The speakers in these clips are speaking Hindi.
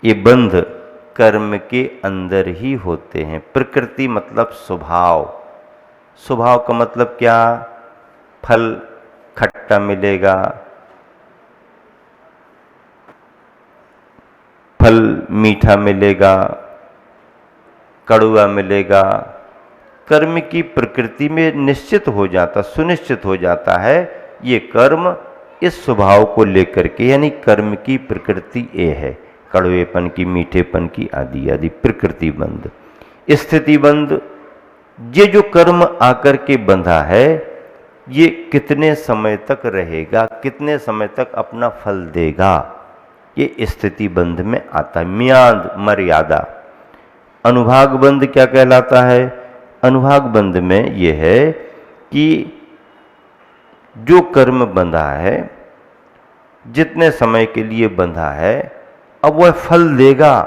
ये बंध कर्म के अंदर ही होते हैं। प्रकृति मतलब स्वभाव। स्वभाव का मतलब क्या? फल खट्टा मिलेगा, फल मीठा मिलेगा, कड़वा मिलेगा। कर्म की प्रकृति में निश्चित हो जाता, सुनिश्चित हो जाता है ये कर्म इस स्वभाव को लेकर के, यानी कर्म की प्रकृति ये है, कड़वेपन की, मीठेपन की, आदि आदि प्रकृति बंध, स्थिति बंध। ये जो कर्म आकर के बंधा है ये कितने समय तक रहेगा, कितने समय तक अपना फल देगा, ये स्थिति बंध में आता है। मियाद, मर्यादा। अनुभाग बंध क्या कहलाता है? अनुभाग बंध में ये है कि जो कर्म बंधा है, जितने समय के लिए बंधा है, अब वह फल देगा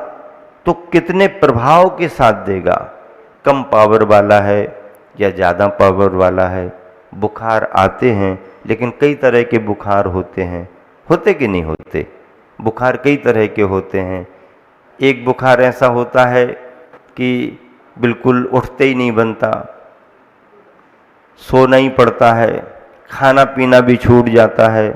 तो कितने प्रभाव के साथ देगा। कम पावर वाला है या ज़्यादा पावर वाला है। बुखार आते हैं, लेकिन कई तरह के बुखार होते हैं, होते कि नहीं होते? बुखार कई तरह के होते हैं। एक बुखार ऐसा होता है कि बिल्कुल उठते ही नहीं बनता, सोना ही पड़ता है, खाना पीना भी छूट जाता है।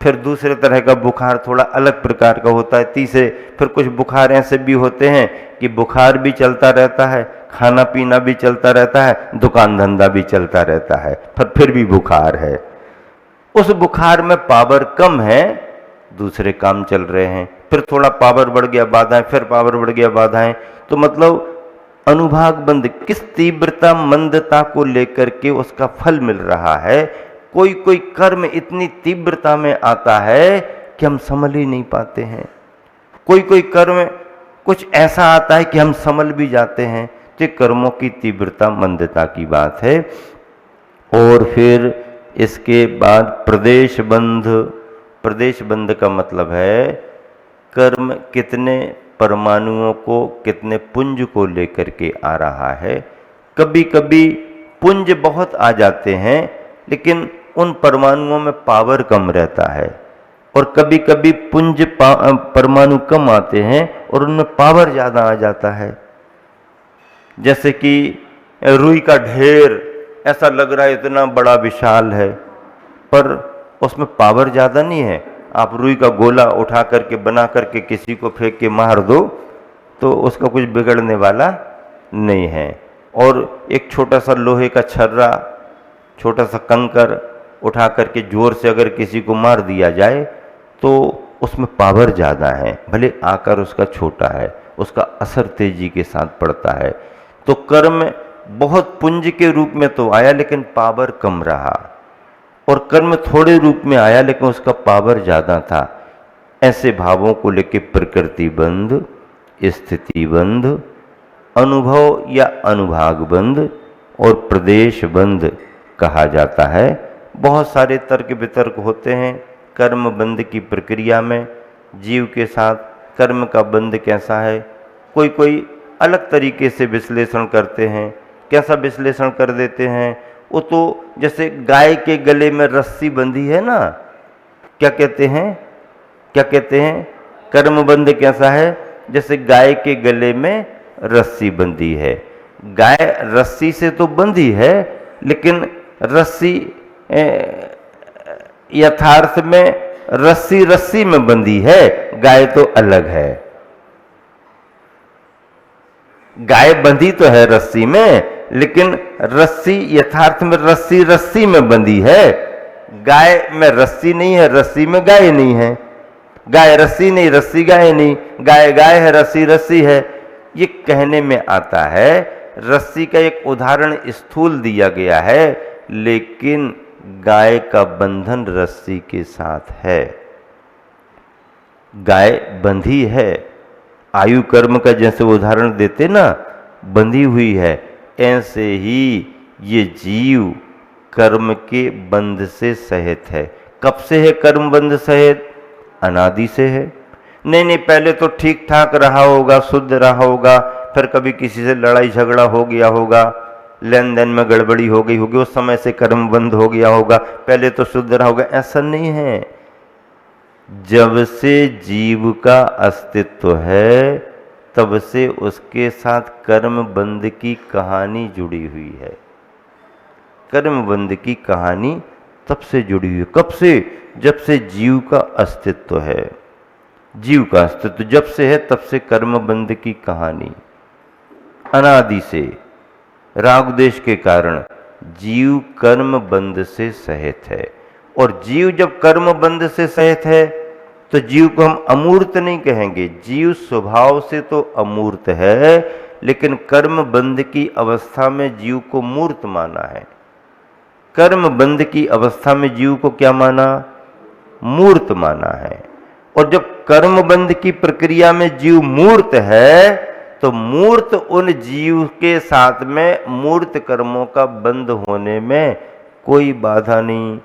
फिर दूसरे तरह का बुखार थोड़ा अलग प्रकार का होता है। तीसरे फिर कुछ बुखार ऐसे भी होते हैं कि बुखार भी चलता रहता है, खाना पीना भी चलता रहता है, दुकान धंधा भी चलता रहता है, फिर भी बुखार है। उस बुखार में पावर कम है, दूसरे काम चल रहे हैं, फिर थोड़ा पावर बढ़ गया, बाधाएं, फिर पावर बढ़ गया, बाधाएं। तो मतलब अनुभाग बंध किस तीव्रता मंदता को लेकर के उसका फल मिल रहा है। कोई कोई कर्म इतनी तीव्रता में आता है कि हम संभल ही नहीं पाते हैं। कोई कोई कर्म कुछ ऐसा आता है कि हम संभल भी जाते हैं। तो कर्मों की तीव्रता मंदता की बात है। और फिर इसके बाद प्रदेश बंध। प्रदेश बंध का मतलब है कर्म कितने परमाणुओं को, कितने पुंज को लेकर के आ रहा है। कभी कभी पुंज बहुत आ जाते हैं, लेकिन उन परमाणुओं में पावर कम रहता है, और कभी कभी पुंज परमाणु कम आते हैं और उनमें पावर ज़्यादा आ जाता है। जैसे कि रुई का ढेर, ऐसा लग रहा है इतना बड़ा विशाल है, पर उसमें पावर ज़्यादा नहीं है। आप रुई का गोला उठा करके बना करके किसी को फेंक के मार दो तो उसका कुछ बिगड़ने वाला नहीं है। और एक छोटा सा लोहे का छर्रा, छोटा सा कंकर उठा करके जोर से अगर किसी को मार दिया जाए तो उसमें पावर ज़्यादा है, भले आकार उसका छोटा है, उसका असर तेजी के साथ पड़ता है। तो कर्म बहुत पुंज के रूप में तो आया, लेकिन पावर कम रहा, और कर्म थोड़े रूप में आया लेकिन उसका पावर ज़्यादा था। ऐसे भावों को लेकर प्रकृति बंध, स्थिति बंध, अनुभव या अनुभाग बंध और प्रदेश बंध कहा जाता है। बहुत सारे तर्क वितर्क होते हैं कर्म बंध की प्रक्रिया में। जीव के साथ कर्म का बंध कैसा है, कोई कोई अलग तरीके से विश्लेषण करते हैं। कैसा विश्लेषण कर देते हैं? वो तो जैसे गाय के गले में रस्सी बंधी है ना, क्या कहते हैं, क्या कहते हैं? कर्म बंध कैसा है? जैसे गाय के गले में रस्सी बंधी है। गाय रस्सी से तो बंधी है, लेकिन रस्सी यथार्थ में रस्सी रस्सी में बंधी है, गाय तो अलग है। गाय बंधी तो है रस्सी में, लेकिन रस्सी यथार्थ में रस्सी रस्सी में बंधी है। गाय में रस्सी नहीं है, रस्सी में गाय नहीं है। गाय रस्सी नहीं, रस्सी गाय नहीं। गाय गाय है, रस्सी रस्सी है। ये कहने में आता है। रस्सी का एक उदाहरण स्थूल दिया गया है, लेकिन गाय का बंधन रस्सी के साथ है। गाय बंधी है, आयु कर्म का जैसे उदाहरण देते ना, बंधी हुई है। ऐसे ही ये जीव कर्म के बंध से सहित है। कब से है कर्म बंध सहित? अनादि से है। नहीं, पहले तो ठीक ठाक रहा होगा, शुद्ध रहा होगा, फिर कभी किसी से लड़ाई झगड़ा हो गया होगा, लेन देन में गड़बड़ी हो गई होगी, उस समय से कर्म बंद हो गया होगा, पहले तो शुद्ध रहा होगा। ऐसा नहीं है। जब से जीव का अस्तित्व है तब से उसके साथ कर्म बंध की कहानी जुड़ी हुई है। कर्म बंध की कहानी तब से जुड़ी हुई है। कब से? जब से जीव का अस्तित्व है। जीव का अस्तित्व जब से है तब से कर्म बंध की कहानी अनादि से राग देश के कारण जीव कर्म बंध से सहित है। और जीव जब कर्म बंध से सहित है तो जीव को हम अमूर्त नहीं कहेंगे। जीव स्वभाव से तो अमूर्त है, लेकिन कर्म बंध की अवस्था में जीव को मूर्त माना है। कर्म बंध की अवस्था में जीव को क्या माना? मूर्त माना है। और जब कर्म बंध की प्रक्रिया में जीव मूर्त है तो मूर्त उन जीव के साथ में मूर्त कर्मों का बंध होने में कोई बाधा नहीं।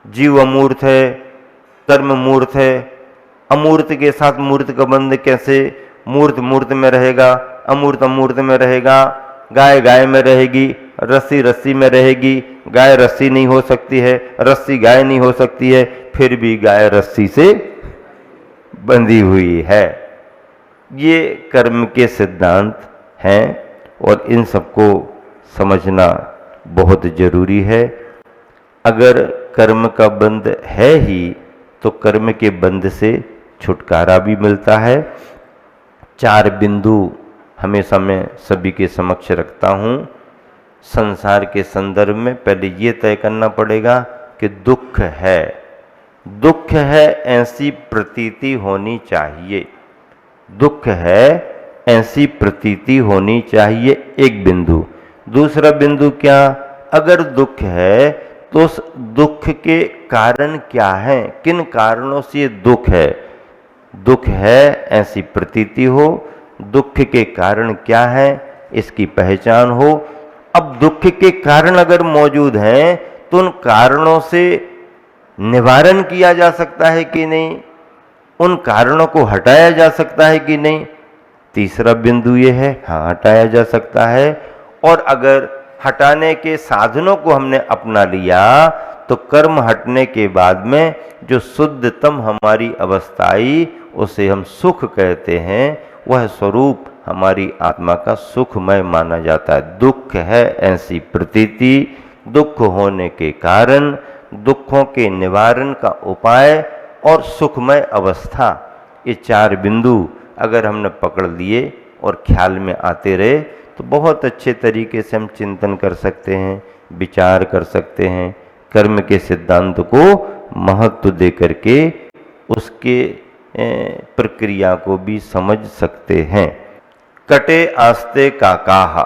जीव अमूर्त है, कर्म मूर्त है, अमूर्त के साथ मूर्त का बंध कैसे? मूर्त मूर्त में रहेगा, अमूर्त अमूर्त में रहेगा। गाय गाय में रहेगी, रस्सी रस्सी में रहेगी। गाय रस्सी नहीं हो सकती है, रस्सी गाय नहीं हो सकती है, फिर भी गाय रस्सी से बंधी हुई है। ये कर्म के सिद्धांत हैं और इन सबको समझना बहुत जरूरी है। अगर कर्म का बंध है ही तो कर्म के बंध से छुटकारा भी मिलता है। 4 बिंदु हमेशा मैं सभी के समक्ष रखता हूँ। संसार के संदर्भ में पहले ये तय करना पड़ेगा कि दुख है। दुख है ऐसी प्रतीति होनी चाहिए। दुख है ऐसी प्रतीति होनी चाहिए, एक बिंदु। दूसरा बिंदु क्या? अगर दुख है तो उस दुख के कारण क्या है? किन कारणों से ये दुख है? दुख है ऐसी प्रतीति हो, दुख के कारण क्या है इसकी पहचान हो। अब दुख के कारण अगर मौजूद हैं तो उन कारणों से निवारण किया जा सकता है कि नहीं, उन कारणों को हटाया जा सकता है कि नहीं। तीसरा बिंदु ये है, हाँ हटाया जा सकता है। और अगर हटाने के साधनों को हमने अपना लिया तो कर्म हटने के बाद में जो शुद्धतम हमारी अवस्था आई उसे हम सुख कहते हैं। वह स्वरूप हमारी आत्मा का सुखमय माना जाता है। दुख है ऐसी प्रतीति, दुख होने के कारण, दुखों के निवारण का उपाय और सुखमय अवस्था, ये 4 बिंदु अगर हमने पकड़ लिए और ख्याल में आते रहे तो बहुत अच्छे तरीके से हम चिंतन कर सकते हैं, विचार कर सकते हैं, कर्म के सिद्धांत को महत्व दे करके उसके प्रक्रिया को भी समझ सकते हैं। कटे आस्ते का काहा।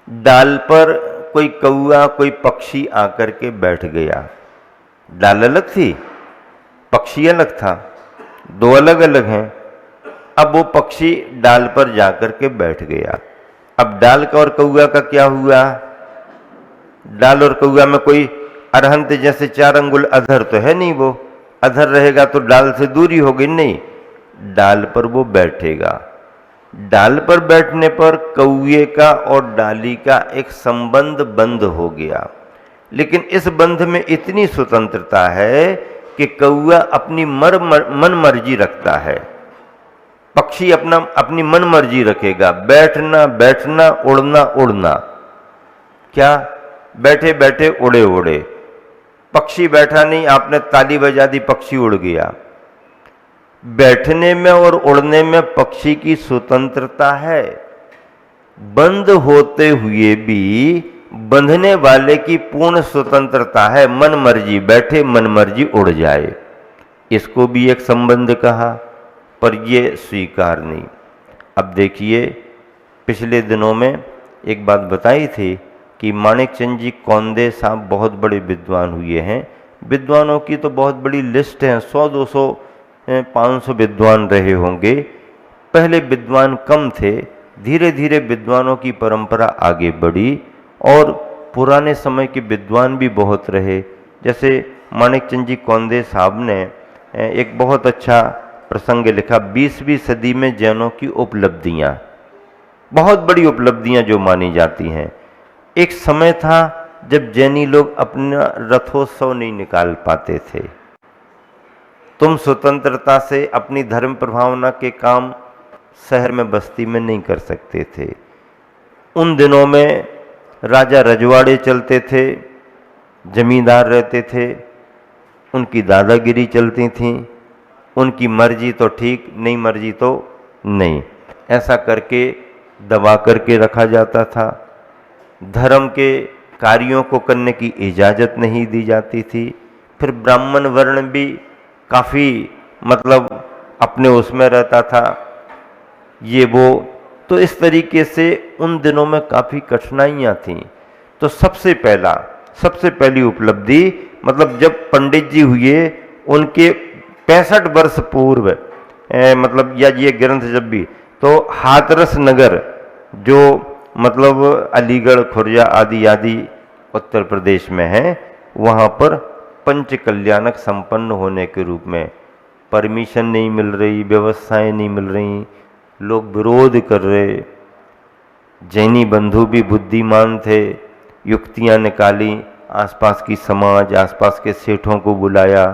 डाल पर कोई कौआ, कोई पक्षी आकर के बैठ गया। डाल अलग थी, पक्षी अलग था, 2 अलग अलग हैं। अब वो पक्षी डाल पर जाकर के बैठ गया। अब डाल का और कौआ का क्या हुआ? डाल और कौआ में कोई अरहंत जैसे 4 अंगुल अधर तो है नहीं। वो अधर रहेगा तो डाल से दूरी होगी नहीं, डाल पर वो बैठेगा। डाल पर बैठने पर कौए का और डाली का एक संबंध बंद हो गया। लेकिन इस बंध में इतनी स्वतंत्रता है कि कौआ अपनी मन मर्जी रखता है, पक्षी अपनी मन मर्जी रखेगा। बैठना बैठना, उड़ना उड़ना। क्या? बैठे बैठे उड़े उड़े। पक्षी बैठा नहीं, आपने ताली बजा दी, पक्षी उड़ गया। बैठने में और उड़ने में पक्षी की स्वतंत्रता है। बंद होते हुए भी बंधने वाले की पूर्ण स्वतंत्रता है। मन मर्जी बैठे, मन मर्जी उड़ जाए। इसको भी एक संबंध कहा, पर ये स्वीकार नहीं। अब देखिए, पिछले दिनों में एक बात बताई थी कि माणिक चंद जी कौंदे साहब बहुत बड़े विद्वान हुए हैं। विद्वानों की तो बहुत बड़ी लिस्ट है, 100, 200, 500 विद्वान रहे होंगे। पहले विद्वान कम थे, धीरे धीरे विद्वानों की परंपरा आगे बढ़ी और पुराने समय के विद्वान भी बहुत रहे। जैसे माणिक चंद जी कौंदे साहब ने एक बहुत अच्छा प्रसंग लिखा, 20वीं सदी में जैनों की उपलब्धियां, बहुत बड़ी उपलब्धियां जो मानी जाती हैं। एक समय था जब जैनी लोग अपना रथोत्सव नहीं निकाल पाते थे। तुम स्वतंत्रता से अपनी धर्म प्रभावना के काम शहर में बस्ती में नहीं कर सकते थे। उन दिनों में राजा रजवाड़े चलते थे, जमींदार रहते थे, उनकी दादागिरी चलती थी, उनकी मर्जी तो ठीक, नहीं मर्जी तो नहीं, ऐसा करके दबा करके रखा जाता था। धर्म के कार्यों को करने की इजाज़त नहीं दी जाती थी। फिर ब्राह्मण वर्ण भी काफ़ी मतलब अपने उसमें रहता था, ये वो, तो इस तरीके से उन दिनों में काफ़ी कठिनाइयाँ थीं। तो सबसे पहली उपलब्धि मतलब जब पंडित जी हुए उनके 65 वर्ष पूर्व मतलब या ये ग्रंथ जब भी, तो हाथरस नगर जो मतलब अलीगढ़ खुर्जा आदि उत्तर प्रदेश में है, वहाँ पर पंच कल्याणक संपन्न होने के रूप में परमिशन नहीं मिल रही, व्यवस्थाएं नहीं मिल रही, लोग विरोध कर रहे। जैनी बंधु भी बुद्धिमान थे, युक्तियां निकाली, आसपास की समाज, आसपास के सेठों को बुलाया,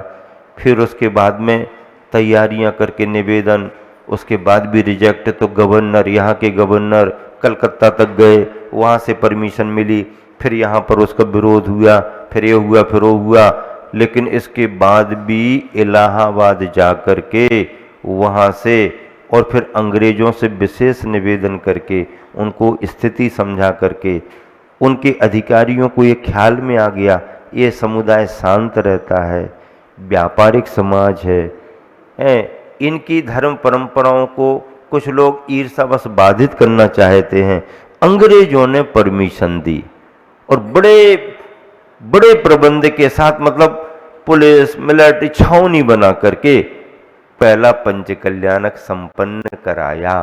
फिर उसके बाद में तैयारियां करके निवेदन, उसके बाद भी रिजेक्ट, तो गवर्नर, यहाँ के गवर्नर कलकत्ता तक गए, वहाँ से परमिशन मिली, फिर यहाँ पर उसका विरोध हुआ, फिर ये हुआ, फिर वो हुआ, लेकिन इसके बाद भी इलाहाबाद जा कर के वहाँ से और फिर अंग्रेज़ों से विशेष निवेदन करके उनको स्थिति समझा करके उनके अधिकारियों को ये ख्याल में आ गया ये समुदाय शांत रहता है, व्यापारिक समाज है, इनकी धर्म परंपराओं को कुछ लोग ईर्ष्यावश बाधित करना चाहते हैं। अंग्रेजों ने परमिशन दी और बड़े प्रबंध के साथ मतलब पुलिस मिलिट्री छावनी बना करके पहला पंच कल्याणक संपन्न कराया।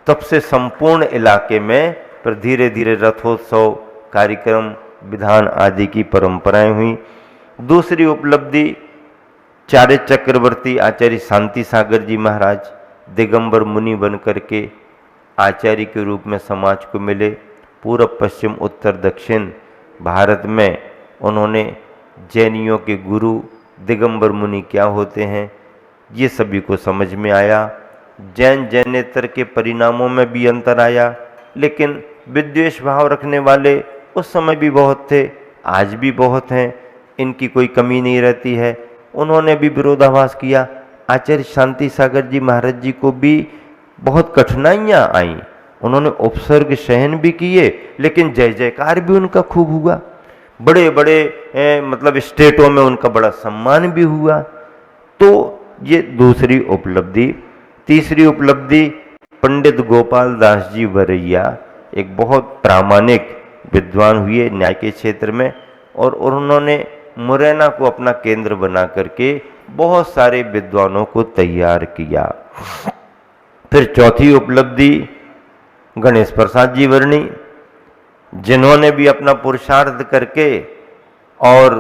तब से संपूर्ण इलाके में पर धीरे धीरे रथोत्सव कार्यक्रम विधान आदि की परंपराएं हुई। दूसरी उपलब्धि चार्य चक्रवर्ती आचार्य शांति सागर जी महाराज दिगंबर मुनि बन करके आचार्य के रूप में समाज को मिले। पूर्व पश्चिम उत्तर दक्षिण भारत में उन्होंने जैनियों के गुरु दिगंबर मुनि क्या होते हैं ये सभी को समझ में आया। जैनेतर के परिणामों में भी अंतर आया, लेकिन विद्वेष भाव रखने वाले उस समय भी बहुत थे, आज भी बहुत हैं, इनकी कोई कमी नहीं रहती है। उन्होंने भी विरोधाभास किया। आचार्य शांति सागर जी महाराज जी को भी बहुत कठिनाइयाँ आईं, उन्होंने उपसर्ग सहन भी किए, लेकिन जय जयकार भी उनका खूब हुआ, बड़े बड़े मतलब स्टेटों में उनका बड़ा सम्मान भी हुआ। तो ये दूसरी उपलब्धि। तीसरी उपलब्धि पंडित गोपाल दास जी वरैया एक बहुत प्रामाणिक विद्वान हुए न्याय के क्षेत्र में, और उन्होंने मुरैना को अपना केंद्र बना करके बहुत सारे विद्वानों को तैयार किया। फिर चौथी उपलब्धि गणेश प्रसाद जी वर्णी, जिन्होंने भी अपना पुरुषार्थ करके और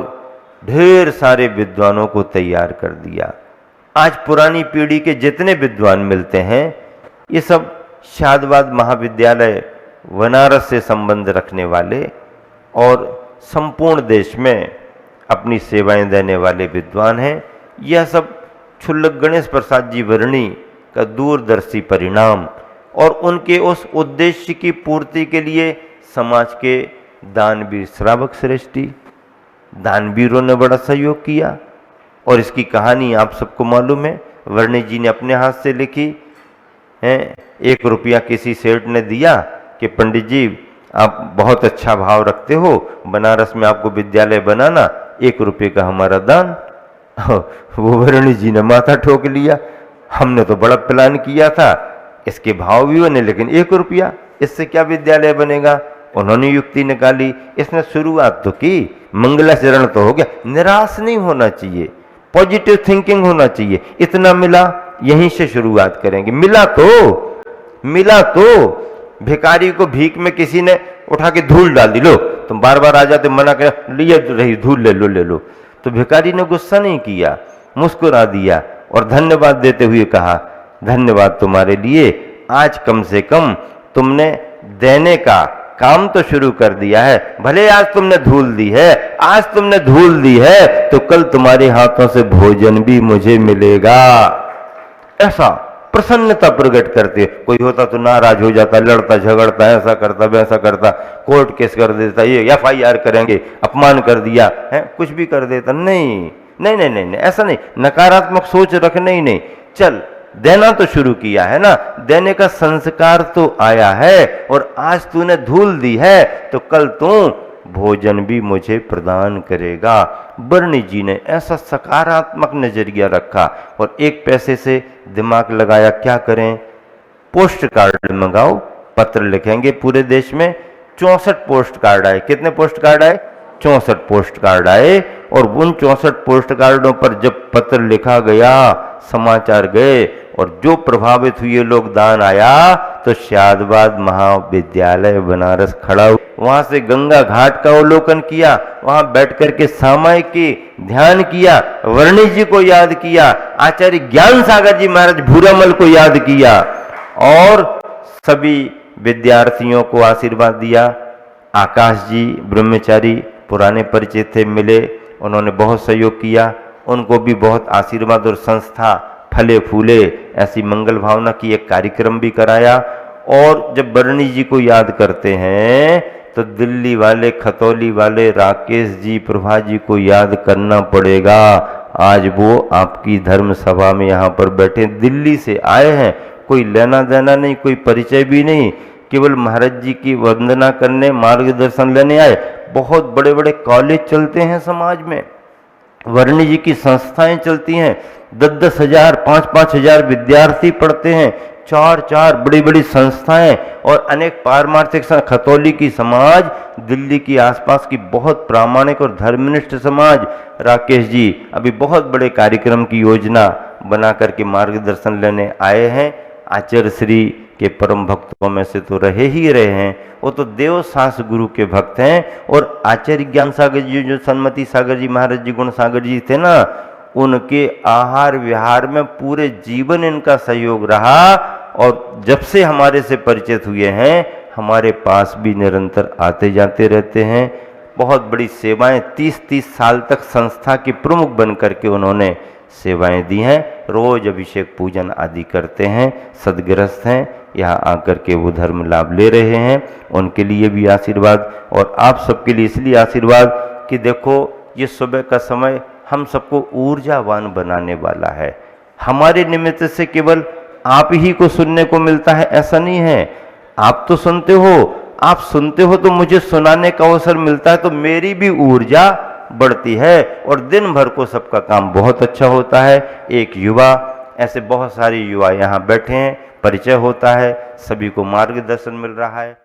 ढेर सारे विद्वानों को तैयार कर दिया। आज पुरानी पीढ़ी के जितने विद्वान मिलते हैं ये सब शादवाद महाविद्यालय बनारस से संबंध रखने वाले और संपूर्ण देश में अपनी सेवाएं देने वाले विद्वान हैं। यह सब क्षुल्लक गणेश प्रसाद जी वर्णी का दूरदर्शी परिणाम और उनके उस उद्देश्य की पूर्ति के लिए समाज के दानवीर श्रावक श्रेष्ठी दानवीरों ने बड़ा सहयोग किया। और इसकी कहानी आप सबको मालूम है, वर्णी जी ने अपने हाथ से लिखी है। 1 रुपया किसी सेठ ने दिया कि पंडित जी आप बहुत अच्छा भाव रखते हो, बनारस में आपको विद्यालय बनाना, 1 रुपये का हमारा दान। वो वर्णी जी ने माथा ठोक लिया, हमने तो बड़ा प्लान किया था, इसके भाव भी बने, लेकिन 1 रुपया, इससे क्या विद्यालय बनेगा। उन्होंने युक्ति निकाली, इसने शुरुआत तो की, मंगलाचरण तो हो गया। निराश नहीं होना चाहिए, पॉजिटिव थिंकिंग होना चाहिए। इतना मिला, यहीं से शुरुआत करेंगे। मिला तो भिखारी को भीख में किसी ने उठा के धूल डाल दी, लो तुम बार बार आ जाते, मना कर लिए रही धूल, ले लो। तो भिखारी ने गुस्सा नहीं किया, मुस्कुरा दिया और धन्यवाद देते हुए कहा, धन्यवाद तुम्हारे लिए, आज कम से कम तुमने देने का काम तो शुरू कर दिया है। भले आज तुमने धूल दी है, आज तुमने धूल दी है, तो कल तुम्हारे हाथों से भोजन भी मुझे मिलेगा। ऐसा प्रसन्नता प्रकट करते। कोई होता तो नाराज हो जाता, लड़ता झगड़ता, ऐसा करता वैसा करता, कोर्ट केस कर देता, ये FIR करेंगे, अपमान कर दिया है, कुछ भी कर देता। नहीं नहीं नहीं नहीं, नहीं ऐसा नहीं, नकारात्मक सोच रखने ही नहीं। चल देना तो शुरू किया है ना, देने का संस्कार तो आया है, और आज तूने धूल दी है तो कल तू भोजन भी मुझे प्रदान करेगा। बरनी जी ने ऐसा सकारात्मक नजरिया रखा और 1 पैसे से दिमाग लगाया, क्या करें, पोस्ट कार्ड मंगाओ, पत्र लिखेंगे पूरे देश में। 64 पोस्ट कार्ड आए। कितने पोस्ट कार्ड आए? 64 पोस्ट कार्ड आए। और उन 64 पोस्ट कार्डों पर जब पत्र लिखा गया, समाचार गए, और जो प्रभावित हुए लोग दान आया, तो शादबाद महाविद्यालय बनारस खड़ा हुआ, वहां से गंगा घाट का अवलोकन किया, वहां बैठ करके सामायिक की ध्यान किया, वर्णी जी को याद किया, आचार्य ज्ञान सागर जी महाराज भूरामल को याद किया, और सभी विद्यार्थियों को आशीर्वाद दिया। आकाश जी ब्रह्मचारी पुराने परिचय थे, मिले, उन्होंने बहुत सहयोग किया, उनको भी बहुत आशीर्वाद, और संस्था फले फूले ऐसी मंगल भावना की एक कार्यक्रम भी कराया। और जब बरनी जी को याद करते हैं तो दिल्ली वाले, खतौली वाले राकेश जी, प्रभा जी को याद करना पड़ेगा। आज वो आपकी धर्म सभा में यहाँ पर बैठे, दिल्ली से आए हैं, कोई लेना देना नहीं, कोई परिचय भी नहीं, केवल महाराज जी की वंदना करने, मार्गदर्शन लेने आए। बहुत बड़े बड़े कॉलेज चलते हैं समाज में, वर्णी जी की संस्थाएं चलती हैं, 10-10 हजार, 5-5 हजार विद्यार्थी पढ़ते हैं, 4-4 बड़ी बड़ी संस्थाएं और अनेक पारमार्थिक खतौली की समाज, दिल्ली की आसपास की बहुत प्रामाणिक और धर्मनिष्ठ समाज। राकेश जी अभी बहुत बड़े कार्यक्रम की योजना बना करके मार्गदर्शन लेने आए हैं। आचार्य श्री के परम भक्तों में से तो रहे ही रहे हैं, वो तो देव सास गुरु के भक्त हैं। और आचार्य ज्ञान सागर जी, जो सन्मति सागर जी महाराज जी, गुण सागर जी थे ना, उनके आहार विहार में पूरे जीवन इनका सहयोग रहा। और जब से हमारे से परिचित हुए हैं, हमारे पास भी निरंतर आते जाते रहते हैं। बहुत बड़ी सेवाएं, 30-30 साल तक संस्था के प्रमुख बन करके उन्होंने सेवाएं दी हैं। रोज अभिषेक पूजन आदि करते हैं, सदग्रस्त हैं, यहाँ आकर के वो धर्म लाभ ले रहे हैं। उनके लिए भी आशीर्वाद, और आप सबके लिए इसलिए आशीर्वाद कि देखो ये सुबह का समय हम सबको ऊर्जावान बनाने वाला है। हमारे निमित्त से केवल आप ही को सुनने को मिलता है ऐसा नहीं है। आप तो सुनते हो, आप सुनते हो तो मुझे सुनाने का अवसर मिलता है, तो मेरी भी ऊर्जा बढ़ती है और दिन भर को सबका काम बहुत अच्छा होता है। एक युवा, ऐसे बहुत सारे युवा यहाँ बैठे हैं, परिचय होता है, सभी को मार्गदर्शन मिल रहा है।